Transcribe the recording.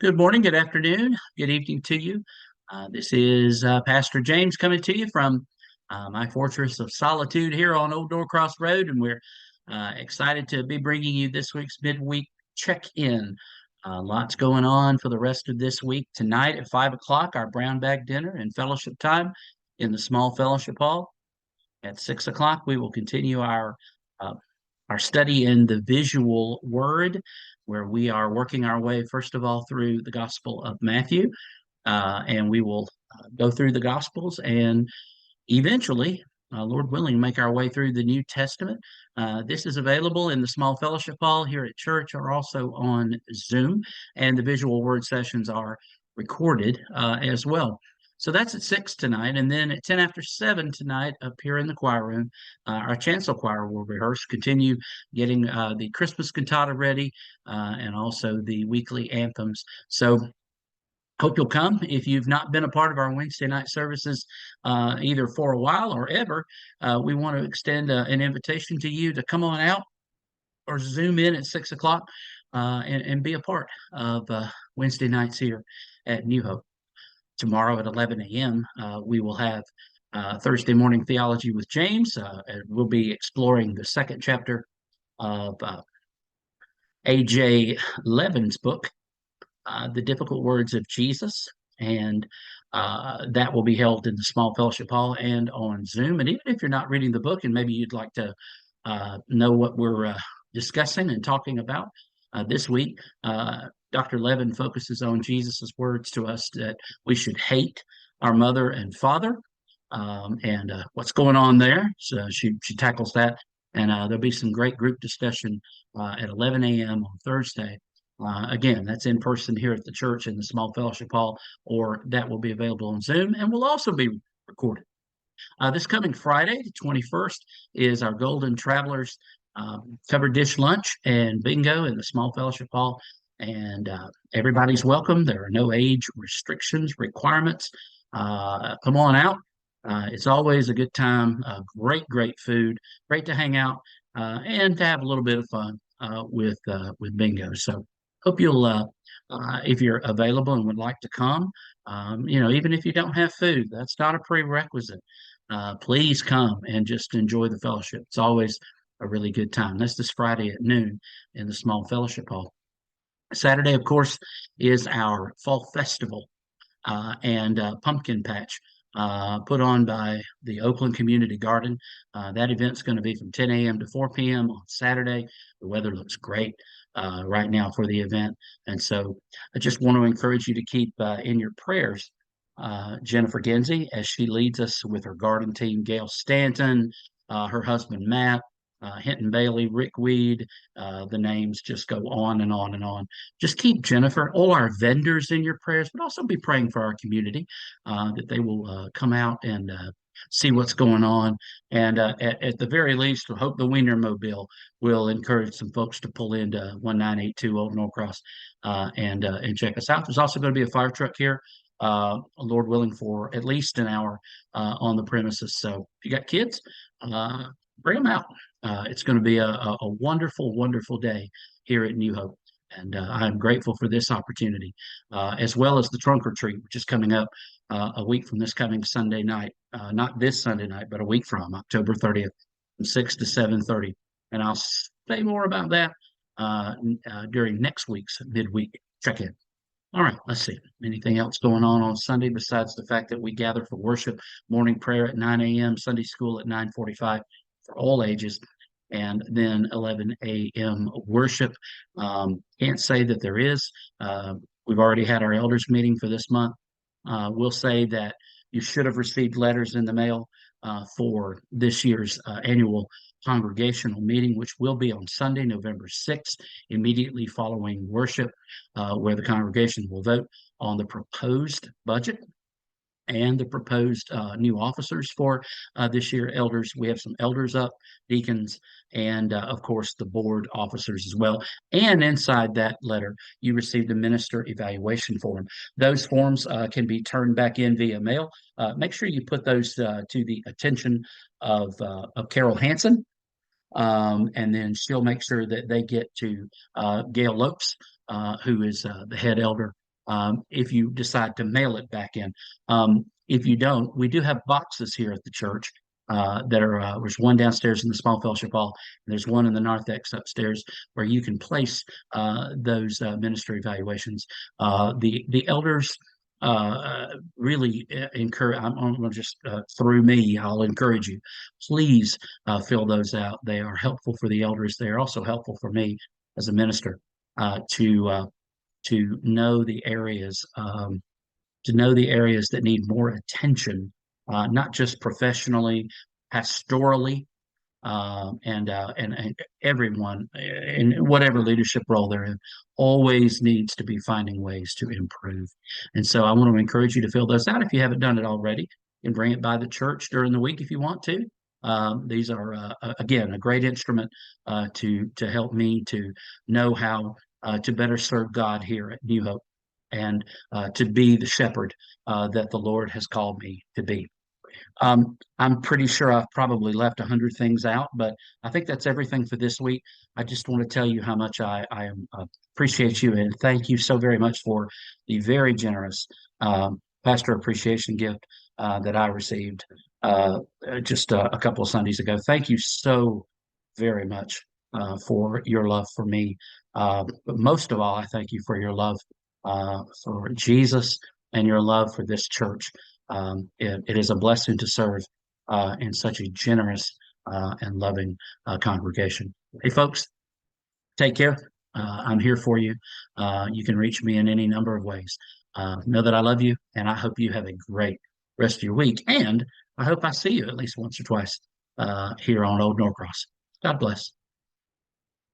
Good morning, good afternoon, good evening to you. This is Pastor James coming to you from my fortress of solitude here on Old Norcross Road, and we're excited to be bringing you this week's midweek check-in. Lots going on for the rest of this week. Tonight at 5 o'clock, our brown bag dinner and fellowship time in the small fellowship hall. At 6 o'clock, we will continue uh, our study in the visual word, where we are working our way, first of all, through the Gospel of Matthew, and we will go through the Gospels and eventually, Lord willing, make our way through the New Testament. This is available in the small fellowship hall here at church or also on Zoom, and the visual word sessions are recorded as well. So that's at 6 tonight. And then at 10 after 7 tonight, up here in the choir room, our chancel choir will rehearse, continue getting the Christmas cantata ready, and also the weekly anthems. So hope you'll come. If you've not been a part of our Wednesday night services, either for a while or ever, we want to extend an invitation to you to come on out or Zoom in at 6 o'clock and be a part of Wednesday nights here at New Hope. Tomorrow at 11 a.m., we will have Thursday morning theology with James. And we'll be exploring the second chapter of A.J. Levin's book, The Difficult Words of Jesus. And that will be held in the small fellowship hall and on Zoom. And even if you're not reading the book and maybe you'd like to know what we're discussing and talking about this week, Dr. Levin focuses on Jesus's words to us that we should hate our mother and father, and what's going on there. So she tackles that, and there'll be some great group discussion at 11 a.m. on Thursday. Again, that's in person here at the church in the small fellowship hall, or that will be available on Zoom and will also be recorded. This coming Friday, the 21st, is our Golden Travelers covered dish lunch and bingo in the small fellowship hall. And everybody's welcome. There are no age restrictions, requirements. Come on out. It's always a good time. Great food. Great to hang out and to have a little bit of fun with bingo. So hope you'll, if you're available and would like to come, even if you don't have food, that's not a prerequisite. Please come and just enjoy the fellowship. It's always a really good time. That's this Friday at noon in the small fellowship hall. Saturday, of course, is our fall festival and pumpkin patch put on by the Oakland Community Garden. That event's going to be from 10 a.m. to 4 p.m. on Saturday. The weather looks great right now for the event. And so I just want to encourage you to keep in your prayers Jennifer Genzie as she leads us with her garden team, Gail Stanton, her husband, Matt, Hinton Bailey, Rick Weed, the names just go on and on and on. Just keep Jennifer, all our vendors in your prayers, but also be praying for our community that they will come out and see what's going on. And at the very least, I hope the Wienermobile will encourage some folks to pull into 1982 Old Norcross and check us out. There's also going to be a fire truck here, Lord willing, for at least an hour on the premises. So if you got kids, bring them out. It's going to be a wonderful day here at New Hope. And I'm grateful for this opportunity, as well as the trunk or treat, which is coming up a week from this coming Sunday night. Not this Sunday night, but a week from October 30th, from 6 to 7:30. And I'll say more about that during next week's midweek check-in. All right, let's see. Anything else going on Sunday besides the fact that we gather for worship, morning prayer at 9 a.m., Sunday school at 9:45 for all ages, and then 11 a.m. worship. Can't say that there is. We've already had our elders meeting for this month. We'll say that you should have received letters in the mail for this year's annual congregational meeting, which will be on Sunday, November 6th, immediately following worship, where the congregation will vote on the proposed budget and the proposed new officers for this year. Elders, we have some elders up, deacons, and of course the board officers as well. And inside that letter, you received a minister evaluation form. Those forms can be turned back in via mail. Make sure you put those to the attention of Carol Hansen. And then she'll make sure that they get to Gail Lopes, who is the head elder if you decide to mail it back in. If you don't, we do have boxes here at the church that are there's one downstairs in the small fellowship hall, and there's one in the narthex upstairs where you can place those ministry evaluations. The elders really encourage. I'm going to just through me, I'll encourage you. Please fill those out. They are helpful for the elders. They are also helpful for me as a minister to know the areas that need more attention, not just professionally, pastorally, and everyone in whatever leadership role they're in always needs to be finding ways to improve. And so I want to encourage you to fill those out if you haven't done it already, and bring it by the church during the week if you want to. These are again a great instrument to help me to know how to better serve God here at New Hope, and to be the shepherd that the Lord has called me to be. I'm pretty sure I've probably left 100 things out, but I think that's everything for this week. I just want to tell you how much I appreciate you, and thank you so very much for the very generous pastor appreciation gift that I received just a couple of Sundays ago. Thank you so very much for your love for me. But most of all, I thank you for your love for Jesus and your love for this church. It is a blessing to serve in such a generous and loving congregation. Hey, folks, take care. I'm here for you. You can reach me in any number of ways. Know that I love you, and I hope you have a great rest of your week. And I hope I see you at least once or twice here on Old Norcross. God bless.